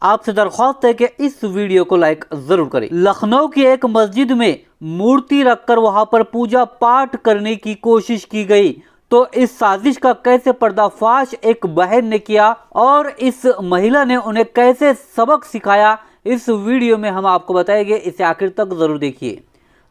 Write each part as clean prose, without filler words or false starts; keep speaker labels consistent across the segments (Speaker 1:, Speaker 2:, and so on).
Speaker 1: आपसे दरख्वास्त है कि इस वीडियो को लाइक जरूर करें। लखनऊ की एक मस्जिद में मूर्ति रखकर वहां पर पूजा पाठ करने की कोशिश की गई, तो इस साजिश का कैसे पर्दाफाश एक बहन ने किया और इस महिला ने उन्हें कैसे सबक सिखाया, इस वीडियो में हम आपको बताएंगे। इसे आखिर तक जरूर देखिए।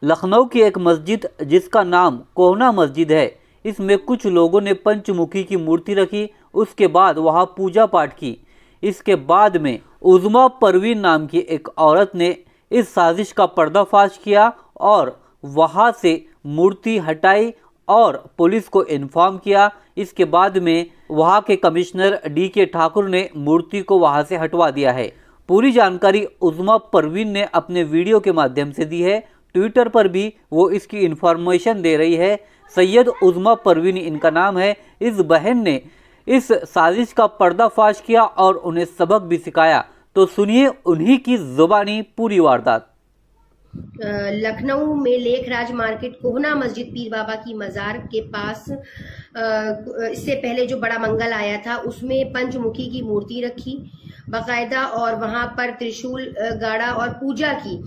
Speaker 1: लखनऊ की एक मस्जिद जिसका नाम कोहना मस्जिद है, इसमें कुछ लोगों ने पंचमुखी की मूर्ति रखी, उसके बाद वहां पूजा पाठ की। इसके बाद में उज़्मा परवीन नाम की एक औरत ने इस साजिश का पर्दाफाश किया और वहां से मूर्ति हटाई और पुलिस को इन्फॉर्म किया। इसके बाद में वहां के कमिश्नर DK ठाकुर ने मूर्ति को वहां से हटवा दिया है। पूरी जानकारी उज़्मा परवीन ने अपने वीडियो के माध्यम से दी है। ट्विटर पर भी वो इसकी इन्फॉर्मेशन दे रही है। सैयद उज़्मा परवीन इनका नाम है। इस बहन ने इस साजिश का पर्दाफाश किया और उन्हें सबक भी सिखाया। तो सुनिए उन्हीं की जुबानी पूरी वारदात।
Speaker 2: लखनऊ में लेखराज मार्केट कोहना मस्जिद पीर बाबा की मजार के पास इससे पहले जो बड़ा मंगल आया था उसमें पंचमुखी की मूर्ति रखी बाकायदा और वहां पर त्रिशूल गाड़ा और पूजा की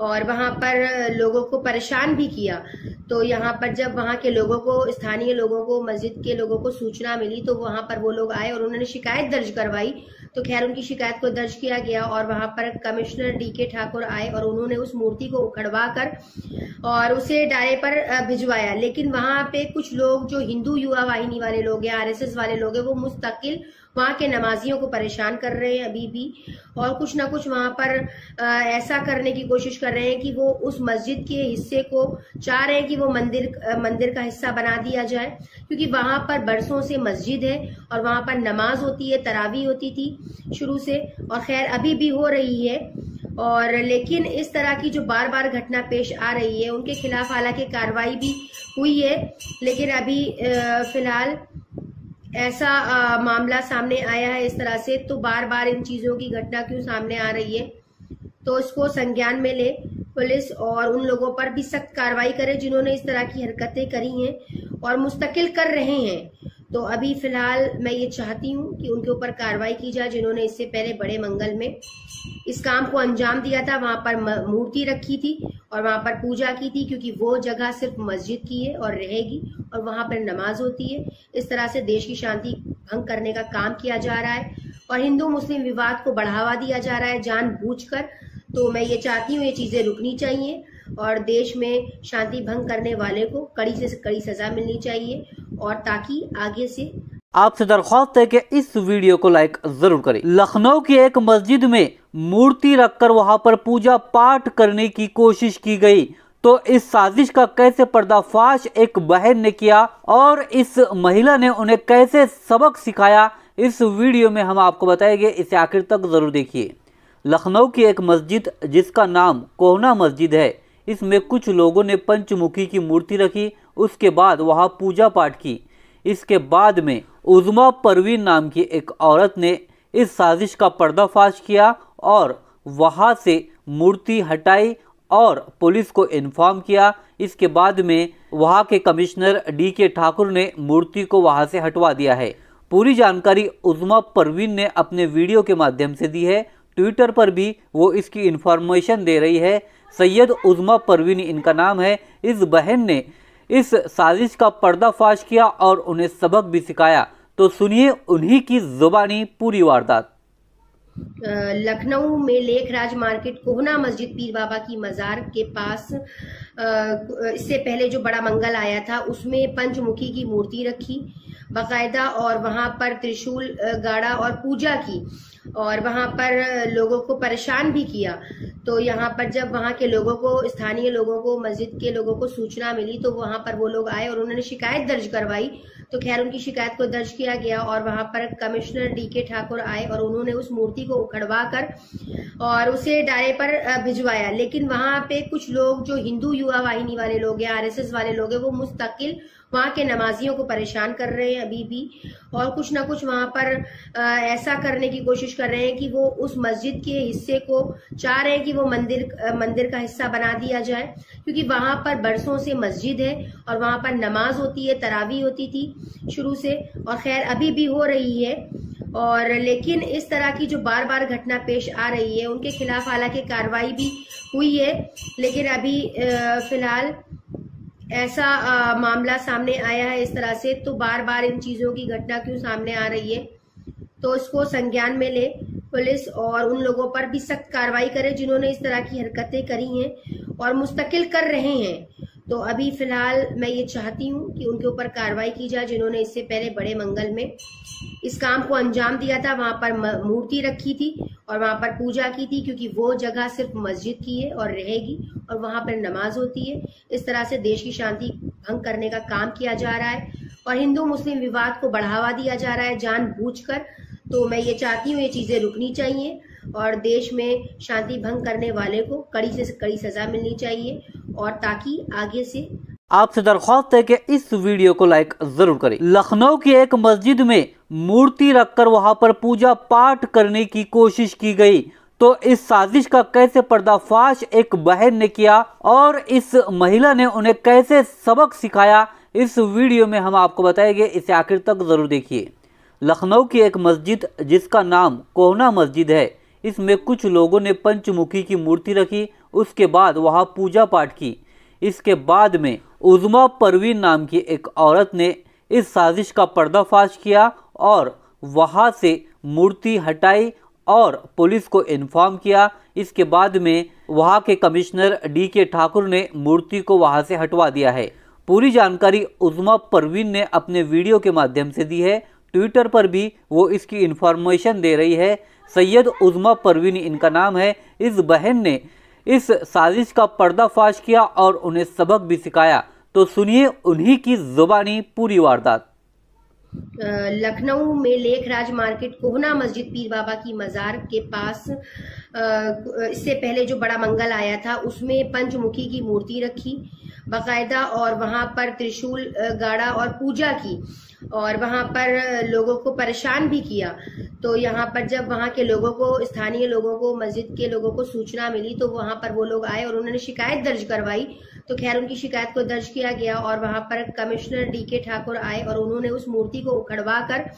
Speaker 2: और वहां पर लोगों को परेशान भी किया। तो यहाँ पर जब वहां के लोगों को, स्थानीय लोगों को, मस्जिद के लोगों को सूचना मिली तो वहां पर वो लोग आए और उन्होंने शिकायत दर्ज करवाई। तो खैर उनकी शिकायत को दर्ज किया गया और वहां पर कमिश्नर DK ठाकुर आए और उन्होंने उस मूर्ति को उखड़वा कर और उसे डाले पर भिजवाया। लेकिन वहां पे कुछ लोग जो हिंदू युवा वाहिनी वाले लोग हैं, RSS वाले लोग हैं, वो मुस्तकिल वहां के नमाजियों को परेशान कर रहे हैं अभी भी और कुछ ना कुछ वहां पर ऐसा करने की कोशिश कर रहे हैं कि वो उस मस्जिद के हिस्से को चाह रहे हैं कि वो मंदिर का हिस्सा बना दिया जाए, क्योंकि वहां पर बरसों से मस्जिद है और वहां पर नमाज होती है, तरावी होती थी शुरू से और खैर अभी भी हो रही है। और लेकिन इस तरह की जो बार बार घटना पेश आ रही है उनके खिलाफ हालांकि कार्रवाई भी हुई है, लेकिन अभी फिलहाल ऐसा मामला सामने आया है इस तरह से। तो बार बार इन चीजों की घटना क्यों सामने आ रही है, तो इसको संज्ञान में ले पुलिस और उन लोगों पर भी सख्त कार्रवाई करे जिन्होंने इस तरह की हरकतें करी हैं और मुस्तकिल कर रहे हैं। तो अभी फिलहाल मैं ये चाहती हूँ कि उनके ऊपर कार्रवाई की जाए जिन्होंने इससे पहले बड़े मंगल में इस काम को अंजाम दिया था। वहां पर मूर्ति रखी थी और वहां पर पूजा की थी, क्योंकि वो जगह सिर्फ मस्जिद की है और रहेगी और वहां पर नमाज होती है। इस तरह से देश की शांति भंग करने का काम किया जा रहा है और हिंदू मुस्लिम विवाद को बढ़ावा दिया जा रहा है जानबूझकर। तो मैं ये चाहती हूँ ये चीजें रुकनी चाहिए और देश में शांति भंग करने वाले को कड़ी से कड़ी सजा मिलनी चाहिए और ताकि आगे से।
Speaker 1: आपसे दरख्वास्त है कि इस वीडियो को लाइक जरूर करें। लखनऊ की एक मस्जिद में मूर्ति रखकर वहां पर पूजा पाठ करने की कोशिश की गई, तो इस साजिश का कैसे पर्दाफाश एक बहन ने किया और इस महिला ने उन्हें कैसे सबक सिखाया, इस वीडियो में हम आपको बताएंगे। इसे आखिर तक जरूर देखिए। लखनऊ की एक मस्जिद जिसका नाम कोहना मस्जिद है, इसमें कुछ लोगों ने पंचमुखी की मूर्ति रखी, उसके बाद वहां पूजा पाठ की। इसके बाद में उज़्मा परवीन नाम की एक औरत ने इस साजिश का पर्दाफाश किया और वहां से मूर्ति हटाई और पुलिस को इन्फॉर्म किया। इसके बाद में वहां के कमिश्नर DK ठाकुर ने मूर्ति को वहां से हटवा दिया है। पूरी जानकारी उज़्मा परवीन ने अपने वीडियो के माध्यम से दी है। ट्विटर पर भी वो इसकी इन्फॉर्मेशन दे रही है। सैयद उज़्मा परवीन इनका नाम है। इस बहन ने इस साजिश का पर्दाफाश किया और उन्हें सबक भी सिखाया। तो सुनिए उन्हीं की जुबानी पूरी वारदात।
Speaker 2: लखनऊ में लेखराज मार्केट कोहना मस्जिद पीर बाबा की मजार के पास इससे पहले जो बड़ा मंगल आया था उसमें पंचमुखी की मूर्ति रखी बाकायदा और वहां पर त्रिशूल गाड़ा और पूजा की और वहां पर लोगों को परेशान भी किया। तो यहाँ पर जब वहां के लोगों को, स्थानीय लोगों को, मस्जिद के लोगों को सूचना मिली तो वहां पर वो लोग आए और उन्होंने शिकायत दर्ज करवाई। तो खैर उनकी शिकायत को दर्ज किया गया और वहां पर कमिश्नर DK ठाकुर आए और उन्होंने उस मूर्ति को उखड़वा कर और उसे डाले पर भिजवाया। लेकिन वहां पे कुछ लोग जो हिंदू युवा वाहिनी वाले लोग हैं, RSS वाले लोग हैं, वो मुस्तकिल वहां के नमाजियों को परेशान कर रहे हैं अभी भी और कुछ ना कुछ वहां पर ऐसा करने की कोशिश कर रहे हैं कि वो उस मस्जिद के हिस्से को चाह रहे हैं कि वो मंदिर का हिस्सा बना दिया जाए, क्योंकि वहां पर बरसों से मस्जिद है और वहां पर नमाज होती है, तरावी होती थी शुरू से और खैर अभी भी हो रही है। और लेकिन इस तरह की जो बार बार घटना पेश आ रही है उनके खिलाफ हालांकि कार्रवाई भी हुई है, लेकिन अभी फिलहाल ऐसा मामला सामने आया है इस तरह से, तो बार बार इन चीजों की घटना क्यों सामने आ रही है, तो इसको संज्ञान में ले पुलिस और उन लोगों पर भी सख्त कार्रवाई करे जिन्होंने इस तरह की हरकतें करी हैं और मुस्तकिल कर रहे हैं। तो अभी फिलहाल मैं ये चाहती हूँ कि उनके ऊपर कार्रवाई की जाए जिन्होंने इससे पहले बड़े मंगल में इस काम को अंजाम दिया था। वहां पर मूर्ति रखी थी और वहां पर पूजा की थी, क्योंकि वो जगह सिर्फ मस्जिद की है और रहेगी और वहां पर नमाज होती है। इस तरह से देश की शांति भंग करने का काम किया जा रहा है और हिंदू मुस्लिम विवाद को बढ़ावा दिया जा रहा है जानबूझकर। तो मैं ये चाहती हूँ ये चीजें रुकनी चाहिए और देश में शांति भंग करने वाले को कड़ी से कड़ी सजा मिलनी चाहिए, और ताकि आगे से
Speaker 1: आपसे दरख्वास्त है कि इस वीडियो को लाइक जरूर करें। लखनऊ की एक मस्जिद में मूर्ति रखकर वहां पर पूजा पाठ करने की कोशिश की गई, तो इस साजिश का कैसे पर्दाफाश एक बहन ने किया और इस महिला ने उन्हें कैसे सबक सिखाया, इस वीडियो में हम आपको बताएंगे। इसे आखिर तक जरूर देखिए। लखनऊ की एक मस्जिद जिसका नाम कोहना मस्जिद है, इसमें कुछ लोगों ने पंचमुखी की मूर्ति रखी, उसके बाद वहां पूजा पाठ की। इसके बाद में उज़्मा परवीन नाम की एक औरत ने इस साजिश का पर्दाफाश किया और वहां से मूर्ति हटाई और पुलिस को इन्फॉर्म किया। इसके बाद में वहां के कमिश्नर DK ठाकुर ने मूर्ति को वहां से हटवा दिया है। पूरी जानकारी उज़्मा परवीन ने अपने वीडियो के माध्यम से दी है। ट्विटर पर भी वो इसकी इन्फॉर्मेशन दे रही है। सैयद उज़्मा परवीन इनका नाम है। इस बहन ने इस साजिश का पर्दाफाश किया और उन्हें सबक भी सिखाया। तो सुनिए उन्हीं की जुबानी पूरी वारदात।
Speaker 2: लखनऊ में लेखराज मार्केट कोहना मस्जिद पीर बाबा की मजार के पास इससे पहले जो बड़ा मंगल आया था उसमें पंचमुखी की मूर्ति रखी बाकायदा, और वहां पर त्रिशूल गाड़ा और पूजा की और वहां पर लोगों को परेशान भी किया। तो यहाँ पर जब वहां के लोगों को, स्थानीय लोगों को, मस्जिद के लोगों को सूचना मिली तो वहां पर वो लोग आए और उन्होंने शिकायत दर्ज करवाई। तो खैर उनकी शिकायत को दर्ज किया गया और वहां पर कमिश्नर DK ठाकुर आए और उन्होंने उस मूर्ति को उखड़वा कर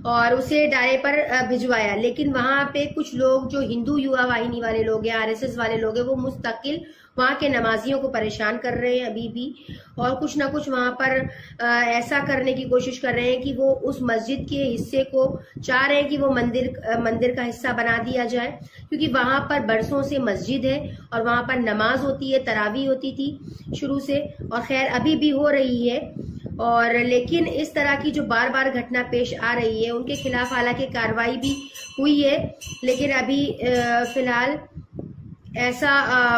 Speaker 2: और उसे डायरे पर भिजवाया। लेकिन वहां पे कुछ लोग जो हिंदू युवा वाहिनी वाले लोग हैं, RSS वाले लोग हैं, वो मुस्तकिल वहां के नमाजियों को परेशान कर रहे हैं अभी भी, और कुछ ना कुछ वहां पर ऐसा करने की कोशिश कर रहे हैं कि वो उस मस्जिद के हिस्से को चाह रहे हैं कि वो मंदिर का हिस्सा बना दिया जाए, क्योंकि वहां पर बरसों से मस्जिद है और वहां पर नमाज होती है, तरावी होती थी शुरू से, और खैर अभी भी हो रही है। और लेकिन इस तरह की जो बार बार घटना पेश आ रही है उनके खिलाफ हालांकि कार्रवाई भी हुई है, लेकिन अभी फिलहाल ऐसा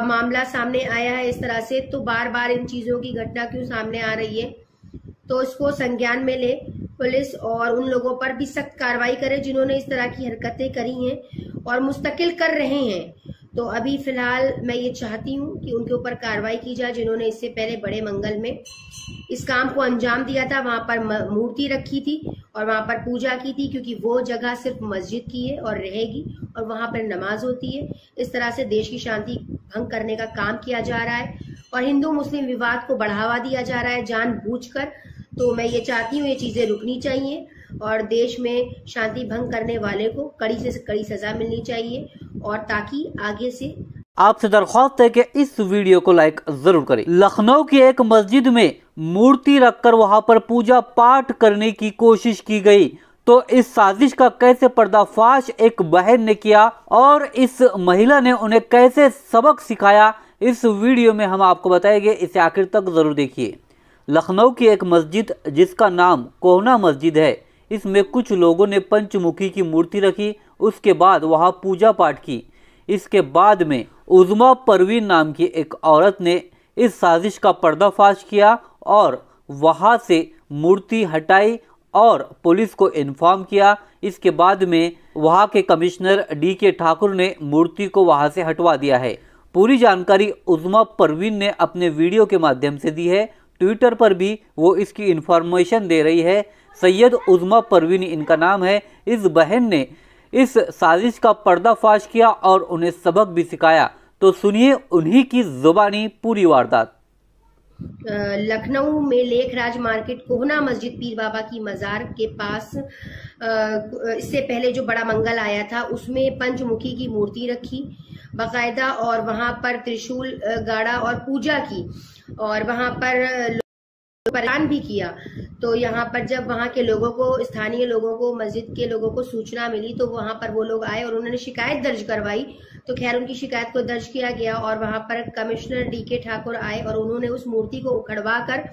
Speaker 2: मामला सामने आया है इस तरह से, तो बार बार इन चीजों की घटना क्यों सामने आ रही है, तो इसको संज्ञान में ले पुलिस और उन लोगों पर भी सख्त कार्रवाई करे जिन्होंने इस तरह की हरकतें करी हैं और मुस्तकिल कर रहे हैं। तो अभी फिलहाल मैं ये चाहती हूँ कि उनके ऊपर कार्रवाई की जाए जिन्होंने इससे पहले बड़े मंगल में इस काम को अंजाम दिया था। वहां पर मूर्ति रखी थी और वहां पर पूजा की थी, क्योंकि वो जगह सिर्फ मस्जिद की है और रहेगी और वहां पर नमाज होती है। इस तरह से देश की शांति भंग करने का काम किया जा रहा है और हिंदू मुस्लिम विवाद को बढ़ावा दिया जा रहा है जानबूझकर। तो मैं ये चाहती हूँ ये चीजें रुकनी चाहिए और देश में शांति भंग करने वाले को कड़ी से कड़ी सजा मिलनी चाहिए, और ताकि आगे से
Speaker 1: आपसे दरख्वास्त है कि इस वीडियो को लाइक जरूर करें। लखनऊ की एक मस्जिद में मूर्ति रखकर वहां पर पूजा पाठ करने की कोशिश की गई, तो इस साजिश का कैसे पर्दाफाश एक बहन ने किया और इस महिला ने उन्हें कैसे सबक सिखाया, इस वीडियो में हम आपको बताएंगे। इसे आखिर तक जरूर देखिए। लखनऊ की एक मस्जिद जिसका नाम कोहना मस्जिद है, इसमें कुछ लोगों ने पंचमुखी की मूर्ति रखी, उसके बाद वहां पूजा पाठ की। इसके बाद में उज़्मा परवीन नाम की एक औरत ने इस साजिश का पर्दाफाश किया और वहां से मूर्ति हटाई और पुलिस को इन्फॉर्म किया। इसके बाद में वहां के कमिश्नर DK ठाकुर ने मूर्ति को वहां से हटवा दिया है। पूरी जानकारी उज़्मा परवीन ने अपने वीडियो के माध्यम से दी है। ट्विटर पर भी वो इसकी इन्फॉर्मेशन दे रही है। सैयद उज़्मा परवीन इनका नाम है। इस बहन ने इस साजिश का पर्दाफाश किया और उन्हें सबक भी सिखाया। तो सुनिए उन्हीं की जुबानी पूरी वारदात।
Speaker 2: लखनऊ में लेखराज मार्केट कोहना मस्जिद पीर बाबा की मजार के पास इससे पहले जो बड़ा मंगल आया था उसमें पंचमुखी की मूर्ति रखी बाकायदा, और वहां पर त्रिशूल गाड़ा और पूजा की, और वहां पर परेशान भी किया। तो यहाँ पर जब वहाँ के लोगों को, स्थानीय लोगों को, मस्जिद के लोगों को सूचना मिली तो वहां पर वो लोग आए और उन्होंने शिकायत दर्ज करवाई। तो खैर उनकी शिकायत को दर्ज किया गया और वहां पर कमिश्नर डीके ठाकुर आए और उन्होंने उस मूर्ति को उखड़वा कर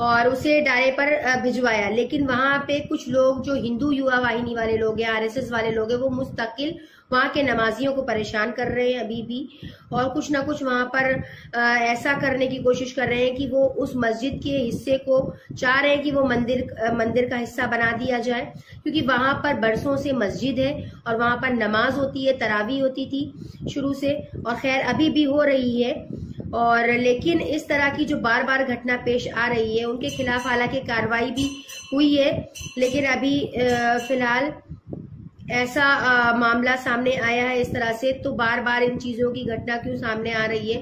Speaker 2: और उसे डाले पर भिजवाया। लेकिन वहां पे कुछ लोग जो हिंदू युवा वाहिनी वाले लोग हैं, आरएसएस वाले लोग हैं, वो मुस्तकिल वहां के नमाजियों को परेशान कर रहे हैं अभी भी, और कुछ ना कुछ वहां पर ऐसा करने की कोशिश कर रहे हैं कि वो उस मस्जिद के हिस्से को चाह रहे हैं कि वो मंदिर का हिस्सा बना दिया जाए, क्योंकि वहां पर बरसों से मस्जिद है और वहां पर नमाज होती है, तरावी होती थी शुरू से, और खैर अभी भी हो रही है। और लेकिन इस तरह की जो बार बार घटना पेश आ रही है उनके खिलाफ हालांकि कार्रवाई भी हुई है, लेकिन अभी फिलहाल ऐसा मामला सामने आया है इस तरह से, तो बार बार इन चीजों की घटना क्यों सामने आ रही है,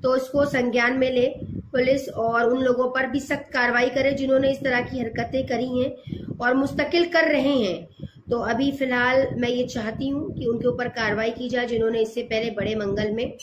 Speaker 2: तो इसको संज्ञान में ले पुलिस और उन लोगों पर भी सख्त कार्रवाई करे जिन्होंने इस तरह की हरकतें करी हैं और मुस्तकिल कर रहे हैं। तो अभी फिलहाल मैं ये चाहती हूँ कि उनके ऊपर कार्रवाई की जाए जिन्होंने इससे पहले बड़े मंगल में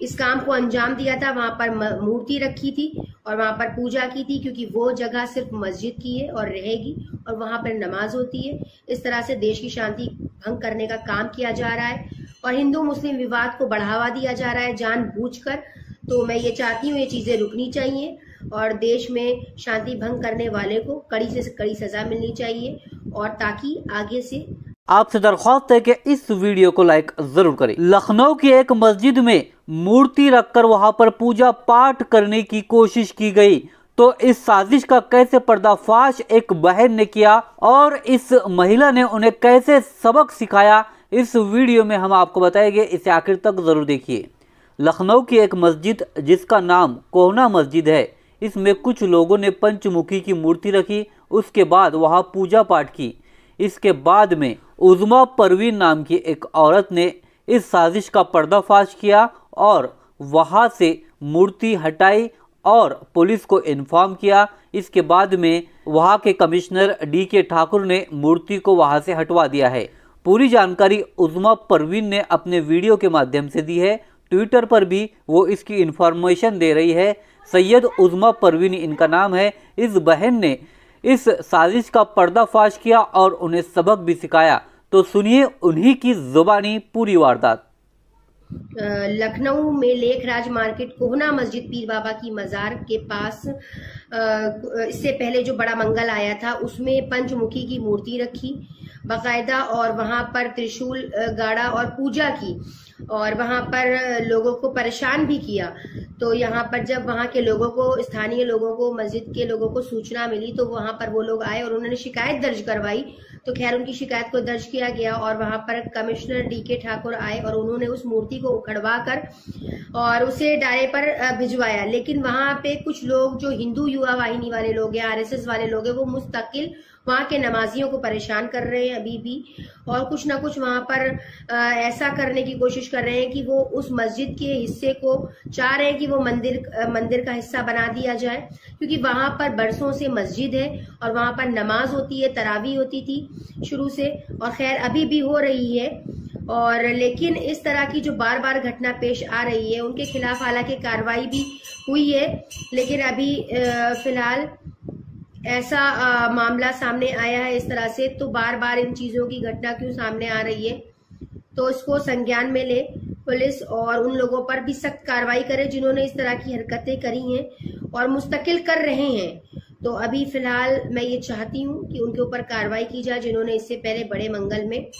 Speaker 2: इस काम को अंजाम दिया था। वहां पर मूर्ति रखी थी और वहां पर पूजा की थी, क्योंकि वो जगह सिर्फ मस्जिद की है और रहेगी और वहां पर नमाज होती है। इस तरह से देश की शांति भंग करने का काम किया जा रहा है और हिंदू मुस्लिम विवाद को बढ़ावा दिया जा रहा है जानबूझकर। तो मैं ये चाहती हूँ ये चीजें रुकनी चाहिए और देश में शांति भंग करने वाले को कड़ी से कड़ी सजा मिलनी चाहिए, और ताकि आगे से
Speaker 1: आपसे दरख्वास्त है कि इस वीडियो को लाइक जरूर करें। लखनऊ की एक मस्जिद में मूर्ति रखकर वहां पर पूजा पाठ करने की कोशिश की गई, तो इस साजिश का कैसे पर्दाफाश एक बहन ने किया और इस महिला ने उन्हें कैसे सबक सिखाया, इस वीडियो में हम आपको बताएंगे। इसे आखिर तक जरूर देखिए। लखनऊ की एक मस्जिद जिसका नाम कोहना मस्जिद है, इसमें कुछ लोगों ने पंचमुखी की मूर्ति रखी, उसके बाद वहां पूजा पाठ की। इसके बाद में उज़्मा परवीन नाम की एक औरत ने इस साजिश का पर्दाफाश किया और वहां से मूर्ति हटाई और पुलिस को इन्फॉर्म किया। इसके बाद में वहां के कमिश्नर डीके ठाकुर ने मूर्ति को वहां से हटवा दिया है। पूरी जानकारी उज़्मा परवीन ने अपने वीडियो के माध्यम से दी है। ट्विटर पर भी वो इसकी इन्फॉर्मेशन दे रही है। सैयद उज़्मा परवीन इनका नाम है। इस बहन ने इस साजिश का पर्दाफाश किया और उन्हें सबक भी सिखाया। तो सुनिए उन्हीं की जुबानी पूरी वारदात।
Speaker 2: लखनऊ में लेखराज मार्केट कोहना मस्जिद पीर बाबा की मजार के पास इससे पहले जो बड़ा मंगल आया था उसमें पंचमुखी की मूर्ति रखी बाकायदा, और वहां पर त्रिशूल गाड़ा और पूजा की, और वहां पर लोगों को परेशान भी किया। तो यहाँ पर जब वहाँ के लोगों को, स्थानीय लोगों को, मस्जिद के लोगों को सूचना मिली तो वहां पर वो लोग आए और उन्होंने शिकायत दर्ज करवाई। तो खैर उनकी शिकायत को दर्ज किया गया और वहां पर कमिश्नर डीके ठाकुर आए और उन्होंने उस मूर्ति को उखड़वा कर और उसे डाले पर भिजवाया। लेकिन वहां पे कुछ लोग जो हिंदू युवा वाहिनी वाले लोग हैं, आरएसएस वाले लोग हैं, वो मुस्तकिल वहां के नमाजियों को परेशान कर रहे हैं अभी भी, और कुछ ना कुछ वहां पर ऐसा करने की कोशिश कर रहे हैं कि वो उस मस्जिद के हिस्से को चाह रहे हैं कि वो मंदिर का हिस्सा बना दिया जाए, क्योंकि वहां पर बरसों से मस्जिद है और वहां पर नमाज होती है, तरावी होती थी शुरू से, और खैर अभी भी हो रही है। और लेकिन इस तरह की जो बार बार घटना पेश आ रही है उनके खिलाफ हालांकि कार्रवाई भी हुई है, लेकिन अभी फिलहाल ऐसा मामला सामने आया है इस तरह से, तो बार बार इन चीजों की घटना क्यों सामने आ रही है, तो इसको संज्ञान में ले पुलिस और उन लोगों पर भी सख्त कार्रवाई करे जिन्होंने इस तरह की हरकतें करी हैं और मुस्तकिल कर रहे हैं। तो अभी फिलहाल मैं ये चाहती हूँ कि उनके ऊपर कार्रवाई की जाए जिन्होंने इससे पहले बड़े मंगल में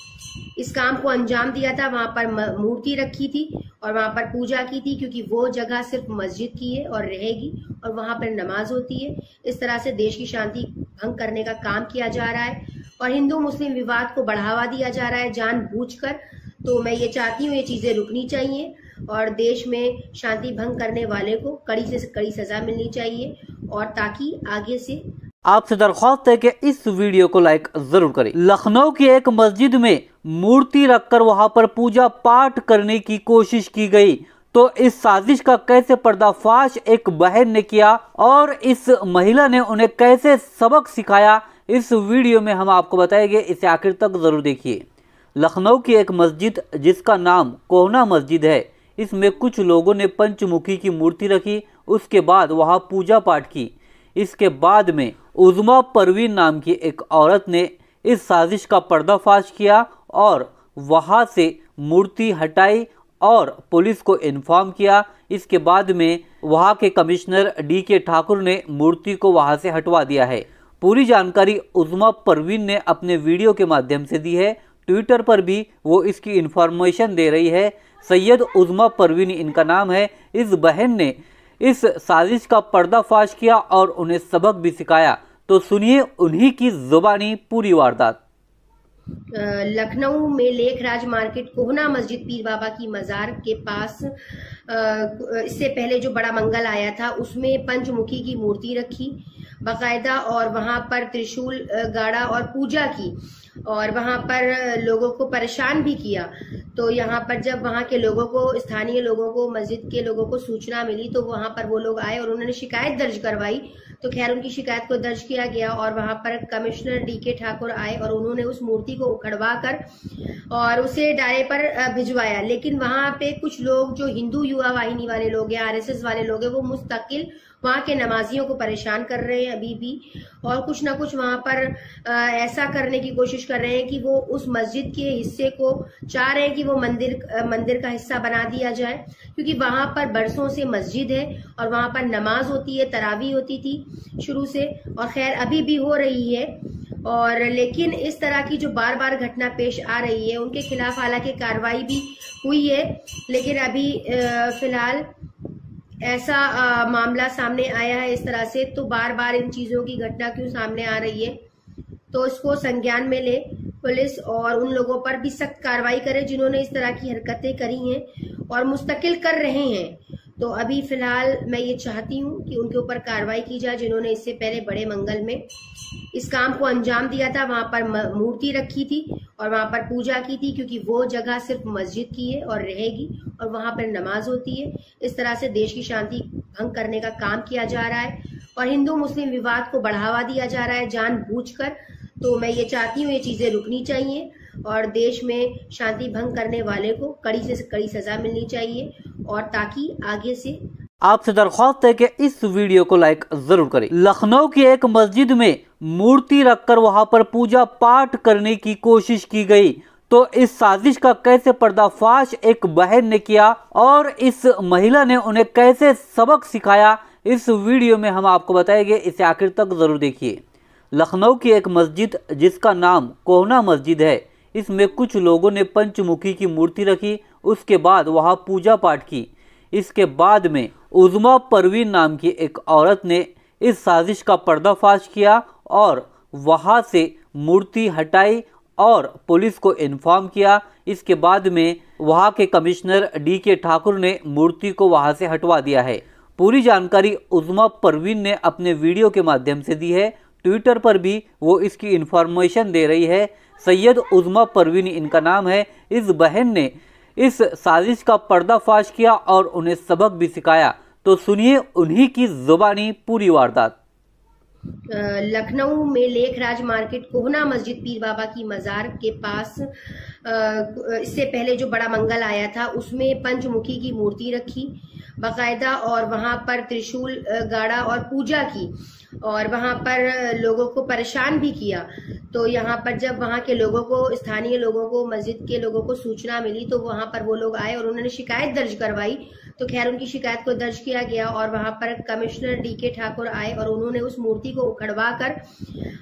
Speaker 2: इस काम को अंजाम दिया था। वहां पर मूर्ति रखी थी और वहां पर पूजा की थी, क्योंकि वो जगह सिर्फ मस्जिद की है और रहेगी और वहां पर नमाज होती है। इस तरह से देश की शांति भंग करने का काम किया जा रहा है और हिंदू मुस्लिम विवाद को बढ़ावा दिया जा रहा है जानबूझकर। तो मैं ये चाहती हूँ ये चीजें रुकनी चाहिए और देश में शांति भंग करने वाले को कड़ी से कड़ी सजा मिलनी चाहिए, और ताकि आगे से
Speaker 1: आपसे दरख्वास्त है कि इस वीडियो को लाइक जरूर करें। लखनऊ की एक मस्जिद में मूर्ति रखकर वहां पर पूजा पाठ करने की कोशिश की गई, तो इस साजिश का कैसे पर्दाफाश एक बहन ने किया और इस महिला ने उन्हें कैसे सबक सिखाया, इस वीडियो में हम आपको बताएंगे, इसे आखिर तक जरूर देखिए। लखनऊ की एक मस्जिद जिसका नाम कोहना मस्जिद है, इसमें कुछ लोगों ने पंचमुखी की मूर्ति रखी, उसके बाद वहां पूजा पाठ की। इसके बाद में उज़्मा परवीन नाम की एक औरत ने इस साजिश का पर्दाफाश किया और वहां से मूर्ति हटाई और पुलिस को इन्फॉर्म किया। इसके बाद में वहां के कमिश्नर DK ठाकुर ने मूर्ति को वहां से हटवा दिया है। पूरी जानकारी उज़्मा परवीन ने अपने वीडियो के माध्यम से दी है। ट्विटर पर भी वो इसकी इन्फॉर्मेशन दे रही है। सैयद उज़्मा परवीन इनका नाम है। इस बहन ने इस साजिश का पर्दाफाश किया और उन्हें सबक भी सिखाया। तो सुनिए उन्हीं की जुबानी पूरी वारदात।
Speaker 2: लखनऊ में लेखराज मार्केट कोहना मस्जिद पीर बाबा की मजार के पास इससे पहले जो बड़ा मंगल आया था उसमें पंचमुखी की मूर्ति रखी बाकायदा, और वहां पर त्रिशूल गाड़ा और पूजा की और वहां पर लोगों को परेशान भी किया। तो यहाँ पर जब वहां के लोगों को, स्थानीय लोगों को, मस्जिद के लोगों को सूचना मिली तो वहां पर वो लोग आए और उन्होंने शिकायत दर्ज करवाई। तो खैर उनकी शिकायत को दर्ज किया गया और वहां पर कमिश्नर DK ठाकुर आए और उन्होंने उस मूर्ति को उखड़वा कर और उसे डाले पर भिजवाया। लेकिन वहां पे कुछ लोग जो हिंदू युवा वाहिनी वाले लोग हैं, RSS वाले लोग हैं, वो मुस्तकिल वहां के नमाजियों को परेशान कर रहे हैं अभी भी, और कुछ ना कुछ वहां पर ऐसा करने की कोशिश कर रहे हैं कि वो उस मस्जिद के हिस्से को चाह रहे हैं कि वो मंदिर का हिस्सा बना दिया जाए, क्योंकि वहां पर बरसों से मस्जिद है और वहां पर नमाज होती है, तरावी होती थी शुरू से, और खैर अभी भी हो रही है। और लेकिन इस तरह की जो बार बार घटना पेश आ रही है उनके खिलाफ हालांकि कार्रवाई भी हुई है, लेकिन अभी फिलहाल ऐसा मामला सामने आया है इस तरह से। तो बार बार इन चीजों की घटना क्यों सामने आ रही है, तो इसको संज्ञान में ले पुलिस और उन लोगों पर भी सख्त कार्रवाई करे जिन्होंने इस तरह की हरकतें करी हैं और मुस्तकिल कर रहे हैं। तो अभी फिलहाल मैं ये चाहती हूँ कि उनके ऊपर कार्रवाई की जाए जिन्होंने इससे पहले बड़े मंगल में इस काम को अंजाम दिया था। वहां पर मूर्ति रखी थी और वहां पर पूजा की थी, क्योंकि वो जगह सिर्फ मस्जिद की है और रहेगी और वहां पर नमाज होती है। इस तरह से देश की शांति भंग करने का काम किया जा रहा है और हिंदू मुस्लिम विवाद को बढ़ावा दिया जा रहा है जानबूझकर। तो मैं ये चाहती हूँ ये चीजें रुकनी चाहिए और देश में शांति भंग करने वाले को कड़ी से कड़ी सजा मिलनी चाहिए, और ताकि आगे से
Speaker 1: आपसे दरख्वास्त है कि इस वीडियो को लाइक जरूर करें। लखनऊ की एक मस्जिद में मूर्ति रखकर वहां पर पूजा पाठ करने की कोशिश की गई, तो इस साजिश का कैसे पर्दाफाश एक बहन ने किया और इस महिला ने उन्हें कैसे सबक सिखाया, इस वीडियो में हम आपको बताएंगे। इसे आखिर तक जरूर देखिए। लखनऊ की एक मस्जिद जिसका नाम कोहना मस्जिद है, इसमें कुछ लोगों ने पंचमुखी की मूर्ति रखी, उसके बाद वहां पूजा पाठ की। इसके बाद में उज़्मा परवीन नाम की एक औरत ने इस साजिश का पर्दाफाश किया और वहां से मूर्ति हटाई और पुलिस को इन्फॉर्म किया। इसके बाद में वहां के कमिश्नर DK ठाकुर ने मूर्ति को वहां से हटवा दिया है। पूरी जानकारी उज़्मा परवीन ने अपने वीडियो के माध्यम से दी है। ट्विटर पर भी वो इसकी इन्फॉर्मेशन दे रही है। सैयद उज़्मा परवीन इनका नाम है। इस बहन ने इस साजिश का पर्दाफाश किया और उन्हें सबक भी सिखाया। तो सुनिए उन्हीं की जुबानी पूरी वारदात।
Speaker 2: लखनऊ में लेखराज मार्केट कोहना मस्जिद पीर बाबा की मजार के पास इससे पहले जो बड़ा मंगल आया था उसमें पंचमुखी की मूर्ति रखी बाकायदा, और वहां पर त्रिशूल गाड़ा और पूजा की और वहां पर लोगों को परेशान भी किया। तो यहाँ पर जब वहां के लोगों को, स्थानीय लोगों को, मस्जिद के लोगों को सूचना मिली तो वहां पर वो लोग आए और उन्होंने शिकायत दर्ज करवाई। तो खैर उनकी शिकायत को दर्ज किया गया और वहां पर कमिश्नर DK ठाकुर आए और उन्होंने उस मूर्ति को उखड़वा कर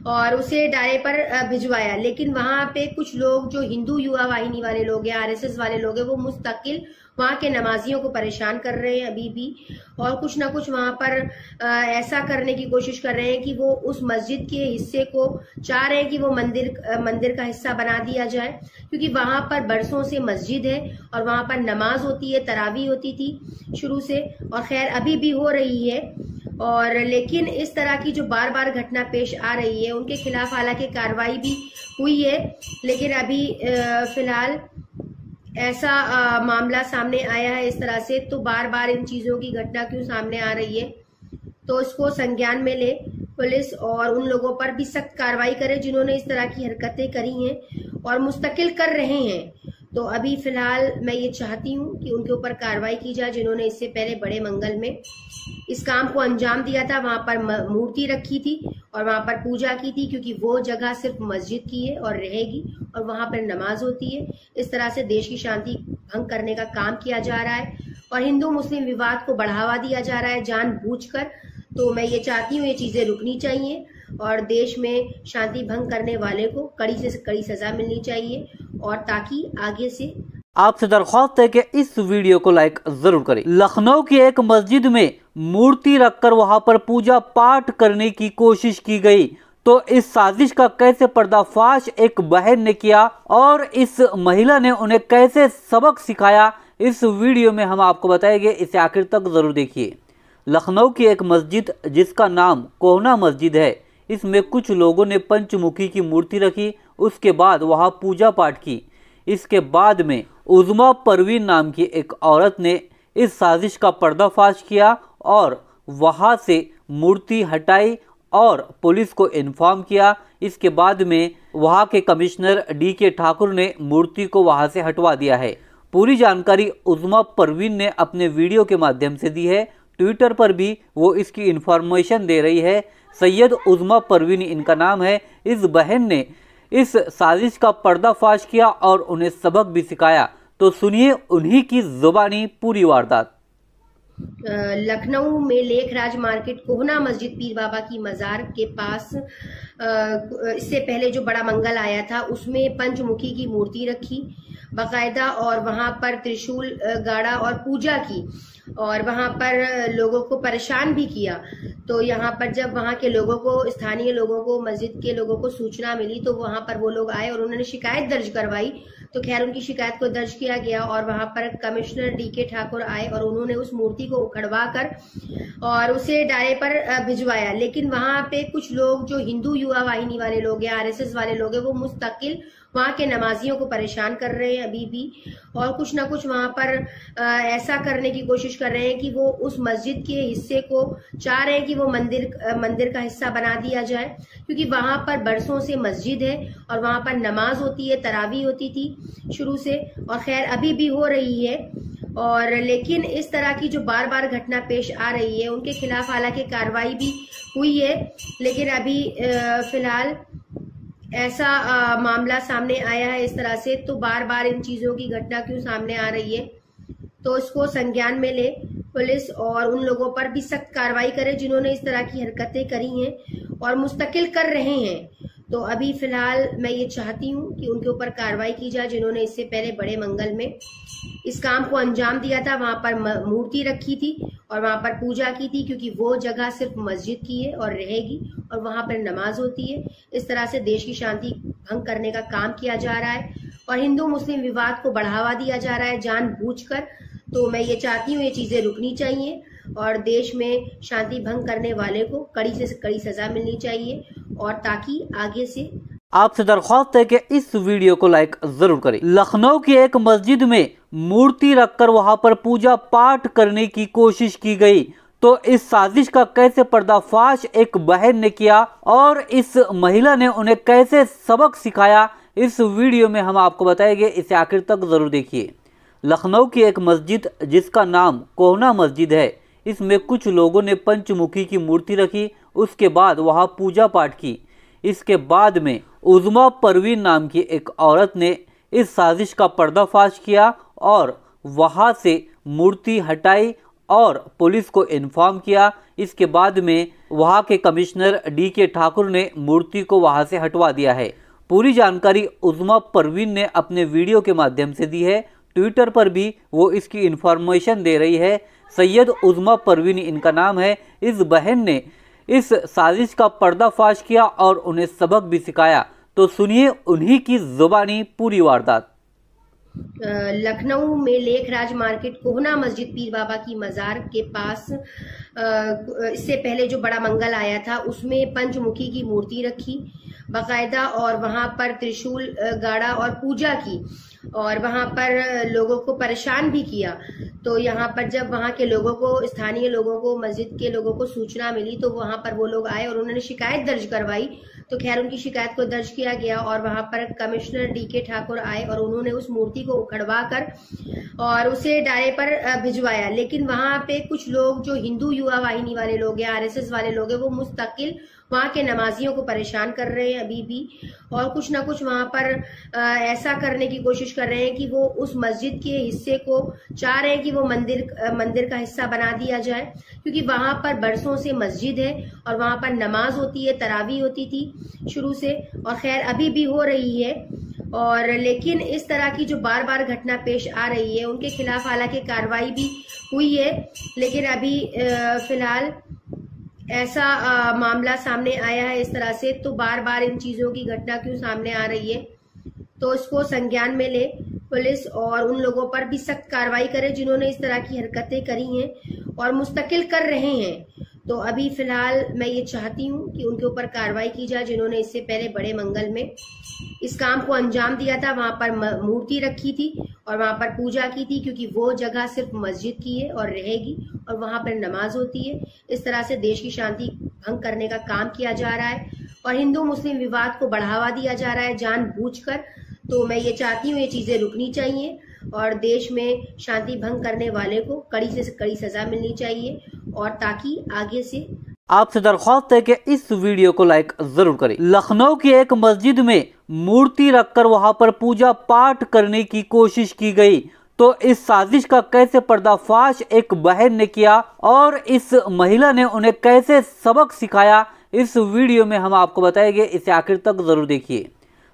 Speaker 2: और उसे डाले पर भिजवाया। लेकिन वहां पे कुछ लोग जो हिंदू युवा वाहिनी वाले लोग हैं, RSS वाले लोग हैं, वो मुस्तकिल वहां के नमाजियों को परेशान कर रहे हैं अभी भी, और कुछ ना कुछ वहां पर ऐसा करने की कोशिश कर रहे हैं कि वो उस मस्जिद के हिस्से को चाह रहे हैं कि वो मंदिर का हिस्सा बना दिया जाए, क्योंकि वहां पर बरसों से मस्जिद है और वहां पर नमाज होती है, तरावी होती थी शुरू से, और खैर अभी भी हो रही है। और लेकिन इस तरह की जो बार बार घटना पेश आ रही है उनके खिलाफ हालांकि कार्रवाई भी हुई है, लेकिन अभी फिलहाल ऐसा मामला सामने आया है इस तरह से। तो बार बार इन चीजों की घटना क्यों सामने आ रही है, तो इसको संज्ञान में ले पुलिस और उन लोगों पर भी सख्त कार्रवाई करे जिन्होंने इस तरह की हरकतें करी हैं और मुस्तकिल कर रहे हैं। तो अभी फिलहाल मैं ये चाहती हूँ कि उनके ऊपर कार्रवाई की जाए जिन्होंने इससे पहले बड़े मंगल में इस काम को अंजाम दिया था। वहां पर मूर्ति रखी थी और वहां पर पूजा की थी, क्योंकि वो जगह सिर्फ मस्जिद की है और रहेगी और वहां पर नमाज होती है। इस तरह से देश की शांति भंग करने का काम किया जा रहा है और हिंदू मुस्लिम विवाद को बढ़ावा दिया जा रहा है जानबूझकर। तो मैं ये चाहती हूँ ये चीजें रुकनी चाहिए और देश में शांति भंग करने वाले को कड़ी से कड़ी सजा मिलनी चाहिए, और ताकि आगे से
Speaker 1: आपसे दरख्वास्त है कि इस वीडियो को लाइक जरूर करें। लखनऊ की एक मस्जिद में मूर्ति रखकर वहां पर पूजा पाठ करने की कोशिश की गई, तो इस साजिश का कैसे पर्दाफाश एक बहन ने किया और इस महिला ने उन्हें कैसे सबक सिखाया, इस वीडियो में हम आपको बताएंगे। इसे आखिर तक जरूर देखिए। लखनऊ की एक मस्जिद जिसका नाम कोहना मस्जिद है, इसमें कुछ लोगों ने पंचमुखी की मूर्ति रखी, उसके बाद वहां पूजा पाठ की। इसके बाद में उज़्मा परवीन नाम की एक औरत ने इस साजिश का पर्दाफाश किया और वहां से मूर्ति हटाई और पुलिस को इन्फॉर्म किया। इसके बाद में वहां के कमिश्नर DK ठाकुर ने मूर्ति को वहां से हटवा दिया है। पूरी जानकारी उज़्मा परवीन ने अपने वीडियो के माध्यम से दी है। ट्विटर पर भी वो इसकी इन्फॉर्मेशन दे रही है। सैयद उज़्मा परवीन इनका नाम है। इस बहन ने इस साजिश का पर्दाफाश किया और उन्हें सबक भी सिखाया। तो सुनिए उन्हीं की जुबानी पूरी वारदात।
Speaker 2: लखनऊ में लेखराज मार्केट कोहना मस्जिद पीर बाबा की मजार के पास इससे पहले जो बड़ा मंगल आया था उसमें पंचमुखी की मूर्ति रखी बाकायदा, और वहां पर त्रिशूल गाड़ा और पूजा की और वहां पर लोगों को परेशान भी किया। तो यहाँ पर जब वहां के लोगों को, स्थानीय लोगों को, मस्जिद के लोगों को सूचना मिली तो वहां पर वो लोग आए और उन्होंने शिकायत दर्ज करवाई। तो खैर उनकी शिकायत को दर्ज किया गया और वहां पर कमिश्नर DK ठाकुर आए और उन्होंने उस मूर्ति को उखड़वा कर और उसे डाले पर भिजवाया। लेकिन वहां पे कुछ लोग जो हिंदू युवा वाहिनी वाले लोग हैं, RSS वाले लोग हैं, वो मुस्तकिल वहां के नमाजियों को परेशान कर रहे हैं अभी भी, और कुछ ना कुछ वहां पर ऐसा करने की कोशिश कर रहे हैं कि वो उस मस्जिद के हिस्से को चाह रहे हैं कि वो मंदिर का हिस्सा बना दिया जाए, क्योंकि वहां पर बरसों से मस्जिद है और वहां पर नमाज होती है, तरावी होती थी शुरू से, और खैर अभी भी हो रही है। और लेकिन इस तरह की जो बार बार घटना पेश आ रही है उनके खिलाफ हालांकि कार्रवाई भी हुई है, लेकिन अभी फिलहाल ऐसा मामला सामने आया है इस तरह से। तो बार बार इन चीजों की घटना क्यों सामने आ रही है, तो इसको संज्ञान में ले पुलिस और उन लोगों पर भी सख्त कार्रवाई करे जिन्होंने इस तरह की हरकतें करी हैं और मुस्तकिल कर रहे हैं। तो अभी फिलहाल मैं ये चाहती हूँ कि उनके ऊपर कार्रवाई की जाए जिन्होंने इससे पहले बड़े मंगल में इस काम को अंजाम दिया था। वहां पर मूर्ति रखी थी और वहां पर पूजा की थी, क्योंकि वो जगह सिर्फ मस्जिद की है और रहेगी और वहां पर नमाज होती है। इस तरह से देश की शांति भंग करने का काम किया जा रहा है और हिंदू मुस्लिम विवाद को बढ़ावा दिया जा रहा है जानबूझकर। तो मैं ये चाहती हूँ ये चीजें रुकनी चाहिए और देश में शांति भंग करने वाले को कड़ी से कड़ी सजा मिलनी चाहिए, और ताकि आगे से
Speaker 1: आपसे दरख्वास्त है कि इस वीडियो को लाइक जरूर करें। लखनऊ की एक मस्जिद में मूर्ति रखकर वहां पर पूजा पाठ करने की कोशिश की गई, तो इस साजिश का कैसे पर्दाफाश एक बहन ने किया और इस महिला ने उन्हें कैसे सबक सिखाया, इस वीडियो में हम आपको बताएंगे। इसे आखिर तक जरूर देखिए। लखनऊ की एक मस्जिद जिसका नाम कोहना मस्जिद है, इसमें कुछ लोगों ने पंचमुखी की मूर्ति रखी, उसके बाद वहां पूजा पाठ की। इसके बाद में उज़्मा परवीन नाम की एक औरत ने इस साजिश का पर्दाफाश किया और वहां से मूर्ति हटाई और पुलिस को इन्फॉर्म किया। इसके बाद में वहां के कमिश्नर DK ठाकुर ने मूर्ति को वहां से हटवा दिया है। पूरी जानकारी उज़्मा परवीन ने अपने वीडियो के माध्यम से दी है। ट्विटर पर भी वो इसकी इन्फॉर्मेशन दे रही है। सैयद उज़्मा परवीन इनका नाम है। इस बहन ने इस साजिश का पर्दाफाश किया और उन्हें सबक भी सिखाया। तो सुनिए उन्हीं की जुबानी पूरी वारदात।
Speaker 2: लखनऊ में लेखराज मार्केट कोहना मस्जिद पीर बाबा की मजार के पास इससे पहले जो बड़ा मंगल आया था उसमें पंचमुखी की मूर्ति रखी बाकायदा और वहां पर त्रिशूल गाड़ा और पूजा की और वहां पर लोगों को परेशान भी किया। तो यहाँ पर जब वहां के लोगों को, स्थानीय लोगों को, मस्जिद के लोगों को सूचना मिली तो वहां पर वो लोग आए और उन्होंने शिकायत दर्ज करवाई। तो खैर उनकी शिकायत को दर्ज किया गया और वहां पर कमिश्नर डीके ठाकुर आए और उन्होंने उस मूर्ति को उखड़वा कर और उसे डाले पर भिजवाया। लेकिन वहां पे कुछ लोग जो हिंदू युवा वाहिनी वाले लोग हैं, आरएसएस वाले लोग हैं, वो मुस्तकिल वहां के नमाजियों को परेशान कर रहे हैं अभी भी, और कुछ ना कुछ वहां पर ऐसा करने की कोशिश कर रहे हैं कि वो उस मस्जिद के हिस्से को चाह रहे हैं कि वो मंदिर का हिस्सा बना दिया जाए, क्योंकि वहां पर बरसों से मस्जिद है और वहां पर नमाज होती है, तरावी होती थी शुरू से, और खैर अभी भी हो रही है। और लेकिन इस तरह की जो बार बार घटना पेश आ रही है उनके खिलाफ हालांकि कार्रवाई भी हुई है, लेकिन अभी फिलहाल ऐसा मामला सामने आया है इस तरह से, तो बार बार इन चीजों की घटना क्यों सामने आ रही है, तो इसको संज्ञान में ले पुलिस और उन लोगों पर भी सख्त कार्रवाई करे जिन्होंने इस तरह की हरकतें करी हैं और मुस्तकिल कर रहे हैं। तो अभी फिलहाल मैं ये चाहती हूँ कि उनके ऊपर कार्रवाई की जाए जिन्होंने इससे पहले बड़े मंगल में इस काम को अंजाम दिया था। वहां पर मूर्ति रखी थी और वहां पर पूजा की थी, क्योंकि वो जगह सिर्फ मस्जिद की है और रहेगी और वहां पर नमाज होती है। इस तरह से देश की शांति भंग करने का काम किया जा रहा है और हिंदू मुस्लिम विवाद को बढ़ावा दिया जा रहा है जानबूझकर। तो मैं ये चाहती हूँ ये चीजें रुकनी चाहिए और देश में शांति भंग करने वाले को कड़ी से कड़ी सजा मिलनी चाहिए, और ताकि आगे से
Speaker 1: आपसे दरख्वास्त है कि इस वीडियो को लाइक जरूर करें। लखनऊ की एक मस्जिद में मूर्ति रखकर वहां पर पूजा पाठ करने की कोशिश की गई, तो इस साजिश का कैसे पर्दाफाश एक बहन ने किया और इस महिला ने उन्हें कैसे सबक सिखाया, इस वीडियो में हम आपको बताएंगे। इसे आखिर तक जरूर देखिए।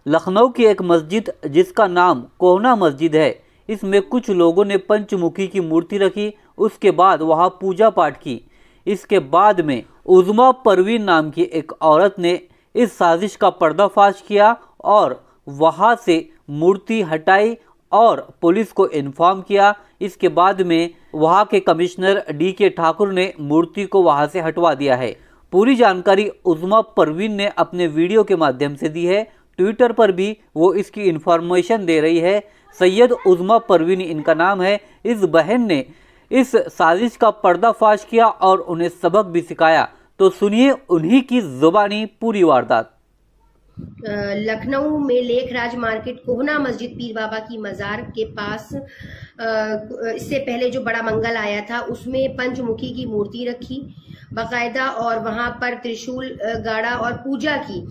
Speaker 1: लखनऊ की एक मस्जिद जिसका नाम कोहना मस्जिद है, इसमें कुछ लोगों ने पंचमुखी की मूर्ति रखी, उसके बाद वहां पूजा पाठ की। इसके बाद में उज़्मा परवीन नाम की एक औरत ने इस साजिश का पर्दाफाश किया और वहां से मूर्ति हटाई और पुलिस को इन्फॉर्म किया। इसके बाद में वहां के कमिश्नर डीके ठाकुर ने मूर्ति को वहां से हटवा दिया है। पूरी जानकारी उज़्मा परवीन ने अपने वीडियो के माध्यम से दी है। ट्विटर पर भी वो इसकी इन्फॉर्मेशन दे रही है। सैयद उज़्मा परवीन इनका नाम है। इस बहन ने इस साजिश का पर्दाफाश किया और उन्हें सबक भी सिखाया। तो सुनिए उन्हीं की जुबानी पूरी वारदात।
Speaker 2: लखनऊ में लेखराज मार्केट कोहना मस्जिद पीर बाबा की मजार के पास इससे पहले जो बड़ा मंगल आया था उसमें पंचमुखी की मूर्ति रखी बाकायदा और वहां पर त्रिशूल गाड़ा और पूजा की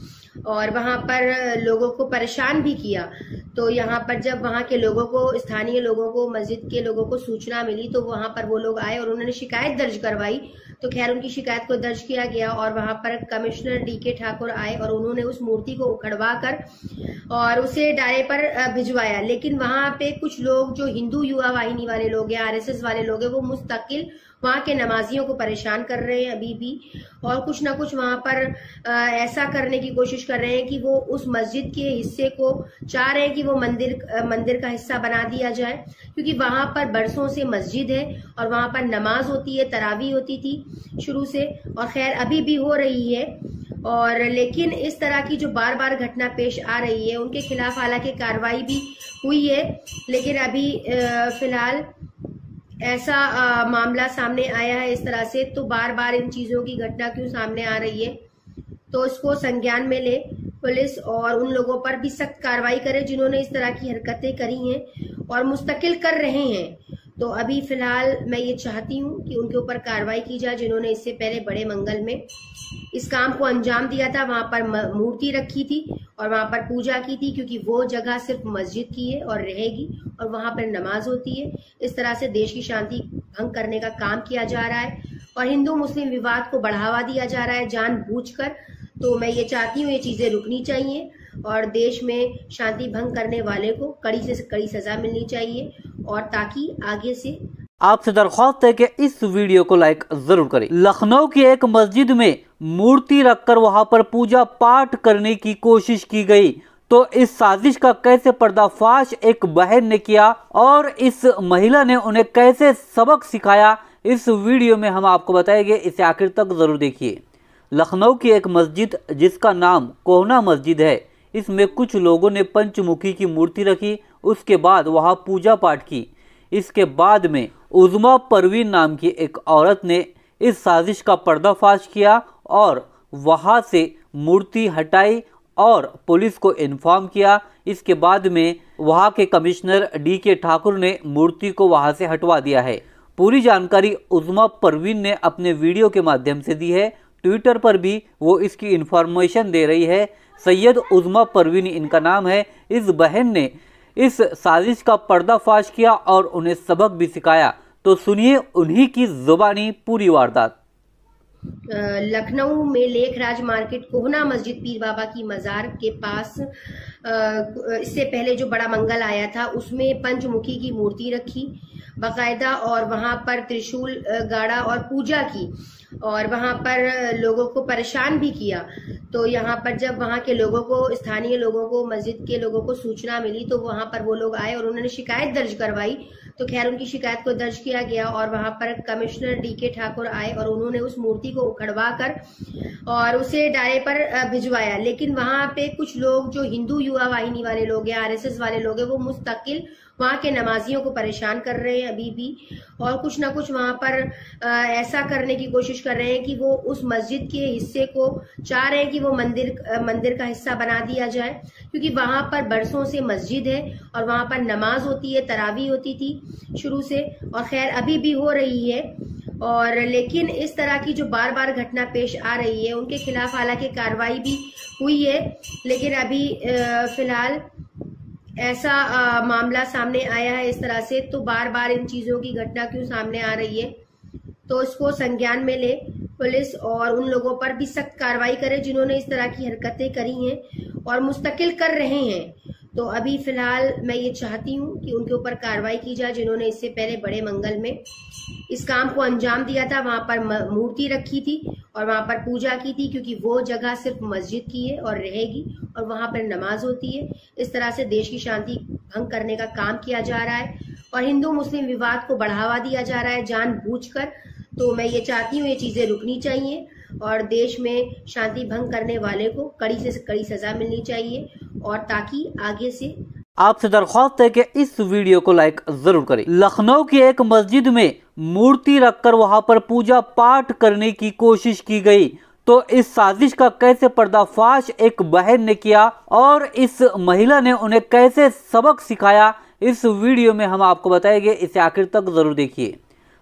Speaker 2: और वहां पर लोगों को परेशान भी किया। तो यहाँ पर जब वहां के लोगों को, स्थानीय लोगों को, मस्जिद के लोगों को सूचना मिली तो वहां पर वो लोग आए और उन्होंने शिकायत दर्ज करवाई। तो खैर उनकी शिकायत को दर्ज किया गया और वहां पर कमिश्नर डीके ठाकुर आए और उन्होंने उस मूर्ति को उखड़वा कर और उसे डाले पर भिजवाया। लेकिन वहां पे कुछ लोग जो हिंदू युवा वाहिनी वाले लोग हैं, आरएसएस वाले लोग हैं, वो मुस्तकिल वहां के नमाजियों को परेशान कर रहे हैं अभी भी, और कुछ ना कुछ वहां पर ऐसा करने की कोशिश कर रहे हैं कि वो उस मस्जिद के हिस्से को चाह रहे हैं कि वो मंदिर का हिस्सा बना दिया जाए, क्योंकि वहां पर बरसों से मस्जिद है और वहां पर नमाज होती है, तरावी होती थी शुरू से, और खैर अभी भी हो रही है। और लेकिन इस तरह की जो बार बार घटना पेश आ रही है उनके खिलाफ हालांकि कार्रवाई भी हुई है, लेकिन अभी फिलहाल ऐसा मामला सामने आया है इस तरह से, तो बार बार इन चीजों की घटना क्यों सामने आ रही है, तो इसको संज्ञान में ले पुलिस और उन लोगों पर भी सख्त कार्रवाई करे जिन्होंने इस तरह की हरकतें करी हैं और मुस्तकिल कर रहे हैं। तो अभी फिलहाल मैं ये चाहती हूँ कि उनके ऊपर कार्रवाई की जाए जिन्होंने इससे पहले बड़े मंगल में इस काम को अंजाम दिया था। वहां पर मूर्ति रखी थी और वहां पर पूजा की थी, क्योंकि वो जगह सिर्फ मस्जिद की है और रहेगी और वहां पर नमाज होती है। इस तरह से देश की शांति भंग करने का काम किया जा रहा है और हिंदू मुस्लिम विवाद को बढ़ावा दिया जा रहा है जानबूझकर। तो मैं ये चाहती हूँ ये चीजें रुकनी चाहिए और देश में शांति भंग करने वाले को कड़ी से कड़ी सजा मिलनी चाहिए, और ताकि आगे से
Speaker 1: आपसे दरख्वास्त है कि इस वीडियो को लाइक जरूर करें। लखनऊ की एक मस्जिद में मूर्ति रखकर वहां पर पूजा पाठ करने की कोशिश की गई, तो इस साजिश का कैसे पर्दाफाश एक बहन ने किया और इस महिला ने उन्हें कैसे सबक सिखाया, इस वीडियो में हम आपको बताएंगे। इसे आखिर तक जरूर देखिए। लखनऊ की एक मस्जिद जिसका नाम कोहना मस्जिद है, इसमें कुछ लोगों ने पंचमुखी की मूर्ति रखी, उसके बाद वहां पूजा पाठ की। इसके बाद में उज़्मा परवीन नाम की एक औरत ने इस साजिश का पर्दाफाश किया और वहां से मूर्ति हटाई और पुलिस को इन्फॉर्म किया। इसके बाद में वहां के कमिश्नर DK ठाकुर ने मूर्ति को वहां से हटवा दिया है। पूरी जानकारी उज़्मा परवीन ने अपने वीडियो के माध्यम से दी है। ट्विटर पर भी वो इसकी इन्फॉर्मेशन दे रही है। सैयद उज़्मा परवीन इनका नाम है। इस बहन ने इस साजिश का पर्दाफाश किया और उन्हें सबक भी सिखाया। तो सुनिए उन्हीं की जुबानी पूरी वारदात।
Speaker 2: लखनऊ में लेखराज मार्केट कोहना मस्जिद पीर बाबा की मजार के पास इससे पहले जो बड़ा मंगल आया था उसमें पंचमुखी की मूर्ति रखी बाकायदा और वहां पर त्रिशूल गाड़ा और पूजा की और वहां पर लोगों को परेशान भी किया। तो यहाँ पर जब वहां के लोगों को, स्थानीय लोगों को, मस्जिद के लोगों को सूचना मिली तो वहां पर वो लोग आए और उन्होंने शिकायत दर्ज करवाई। तो खैर उनकी शिकायत को दर्ज किया गया और वहां पर कमिश्नर DK ठाकुर आए और उन्होंने उस मूर्ति को उखड़वा कर और उसे डाले पर भिजवाया। लेकिन वहां पे कुछ लोग जो हिंदू युवा वाहिनी वाले लोग हैं, RSS वाले लोग हैं, वो मुस्तकिल वहां के नमाजियों को परेशान कर रहे हैं अभी भी और कुछ ना कुछ वहां पर ऐसा करने की कोशिश कर रहे हैं कि वो उस मस्जिद के हिस्से को चाह रहे हैं कि वो मंदिर का हिस्सा बना दिया जाए, क्योंकि वहां पर बरसों से मस्जिद है और वहां पर नमाज होती है, तरावी होती थी शुरू से और खैर अभी भी हो रही है। और लेकिन इस तरह की जो बार बार घटना पेश आ रही है उनके खिलाफ हालांकि कार्रवाई भी हुई है, लेकिन अभी फिलहाल ऐसा मामला सामने आया है इस तरह से। तो बार बार इन चीजों की घटना क्यों सामने आ रही है, तो इसको संज्ञान में ले पुलिस और उन लोगों पर भी सख्त कार्रवाई करे जिन्होंने इस तरह की हरकतें करी हैं और मुस्तकिल कर रहे हैं। तो अभी फिलहाल मैं ये चाहती हूँ कि उनके ऊपर कार्रवाई की जाए जिन्होंने इससे पहले बड़े मंगल में इस काम को अंजाम दिया था। वहां पर मूर्ति रखी थी और वहां पर पूजा की थी, क्योंकि वो जगह सिर्फ मस्जिद की है और रहेगी और वहां पर नमाज होती है। इस तरह से देश की शांति भंग करने का काम किया जा रहा है और हिंदू मुस्लिम विवाद को बढ़ावा दिया जा रहा है जानबूझकर। तो मैं ये चाहती हूँ ये चीजें रुकनी चाहिए और देश में शांति भंग करने वाले को कड़ी से कड़ी सजा मिलनी चाहिए और ताकि आगे से
Speaker 1: आपसे दरख्वास्त है कि इस वीडियो को लाइक जरूर करें। लखनऊ की एक मस्जिद में मूर्ति रखकर वहां पर पूजा पाठ करने की कोशिश की गई, तो इस साजिश का कैसे पर्दाफाश एक बहन ने किया और इस महिला ने उन्हें कैसे सबक सिखाया, इस वीडियो में हम आपको बताएंगे। इसे आखिर तक जरूर देखिए।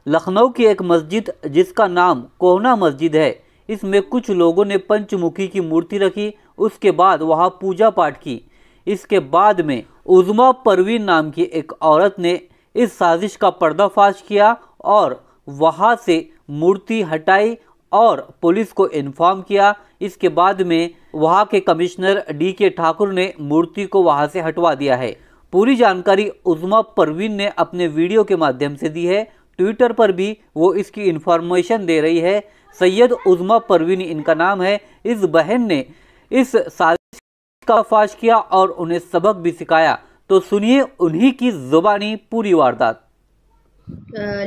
Speaker 1: लखनऊ की एक मस्जिद जिसका नाम कोहना मस्जिद है, इसमें कुछ लोगों ने पंचमुखी की मूर्ति रखी, उसके बाद वहां पूजा पाठ की। इसके बाद में उज़्मा परवीन नाम की एक औरत ने इस साजिश का पर्दाफाश किया और वहां से मूर्ति हटाई और पुलिस को इन्फॉर्म किया। इसके बाद में वहां के कमिश्नर DK ठाकुर ने मूर्ति को वहां से हटवा दिया है। पूरी जानकारी उज़्मा परवीन ने अपने वीडियो के माध्यम से दी है। ट्विटर पर भी वो इसकी इन्फॉर्मेशन दे रही है। सैयद उज़्मा परवीन इनका नाम है। इस बहन ने इस साजिश का फाश किया और उन्हें सबक भी सिखाया। तो सुनिए उन्हीं की जुबानी पूरी वारदात।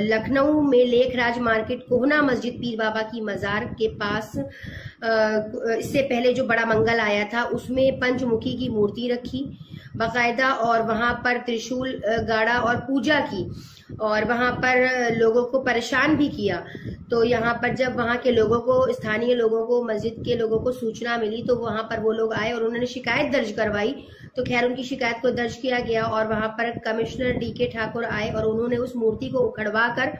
Speaker 2: लखनऊ में लेखराज मार्केट कोहना मस्जिद पीर बाबा की मजार के पास इससे पहले जो बड़ा मंगल आया था उसमें पंचमुखी की मूर्ति रखी बाकायदा और वहां पर त्रिशूल गाड़ा और पूजा की और वहां पर लोगों को परेशान भी किया। तो यहाँ पर जब वहां के लोगों को, स्थानीय लोगों को, मस्जिद के लोगों को सूचना मिली तो वहां पर वो लोग आए और उन्होंने शिकायत दर्ज करवाई। तो खैर उनकी शिकायत को दर्ज किया गया और वहां पर कमिश्नर DK ठाकुर आए और उन्होंने उस मूर्ति को उखड़वा कर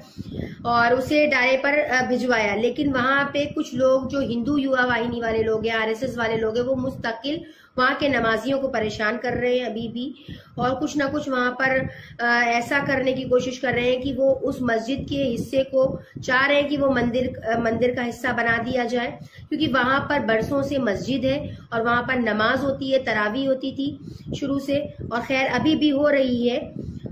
Speaker 2: और उसे डाले पर भिजवाया। लेकिन वहां पे कुछ लोग जो हिंदू युवा वाहिनी वाले लोग हैं, RSS वाले लोग हैं, वो मुस्तकिल वहां के नमाजियों को परेशान कर रहे हैं अभी भी और कुछ ना कुछ वहां पर ऐसा करने की कोशिश कर रहे हैं कि वो उस मस्जिद के हिस्से को चाह रहे हैं कि वो मंदिर का हिस्सा बना दिया जाए, क्योंकि वहां पर बरसों से मस्जिद है और वहां पर नमाज होती है, तरावी होती थी शुरू से और खैर अभी भी हो रही है।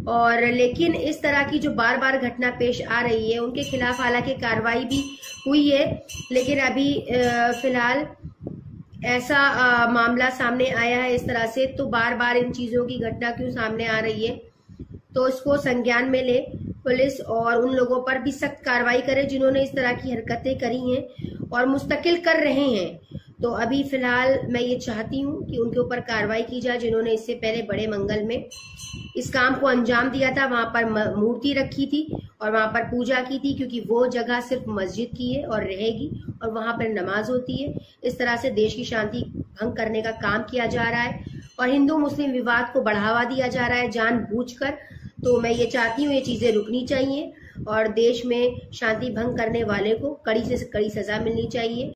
Speaker 2: और लेकिन इस तरह की जो बार बार घटना पेश आ रही है उनके खिलाफ हालांकि कार्रवाई भी हुई है, लेकिन अभी फिलहाल ऐसा मामला सामने आया है इस तरह से। तो बार बार इन चीजों की घटना क्यों सामने आ रही है, तो इसको संज्ञान में ले पुलिस और उन लोगों पर भी सख्त कार्रवाई करे जिन्होंने इस तरह की हरकतें करी हैं और मुस्तकिल कर रहे हैं। तो अभी फिलहाल मैं ये चाहती हूँ कि उनके ऊपर कार्रवाई की जाए जिन्होंने इससे पहले बड़े मंगल में इस काम को अंजाम दिया था। वहां पर मूर्ति रखी थी और वहां पर पूजा की थी, क्योंकि वो जगह सिर्फ मस्जिद की है और रहेगी और वहां पर नमाज होती है। इस तरह से देश की शांति भंग करने का काम किया जा रहा है और हिंदू मुस्लिम विवाद को बढ़ावा दिया जा रहा है जानबूझकर। तो मैं ये चाहती हूँ ये चीजें रुकनी चाहिए और देश में शांति भंग करने वाले को कड़ी से कड़ी सजा मिलनी चाहिए।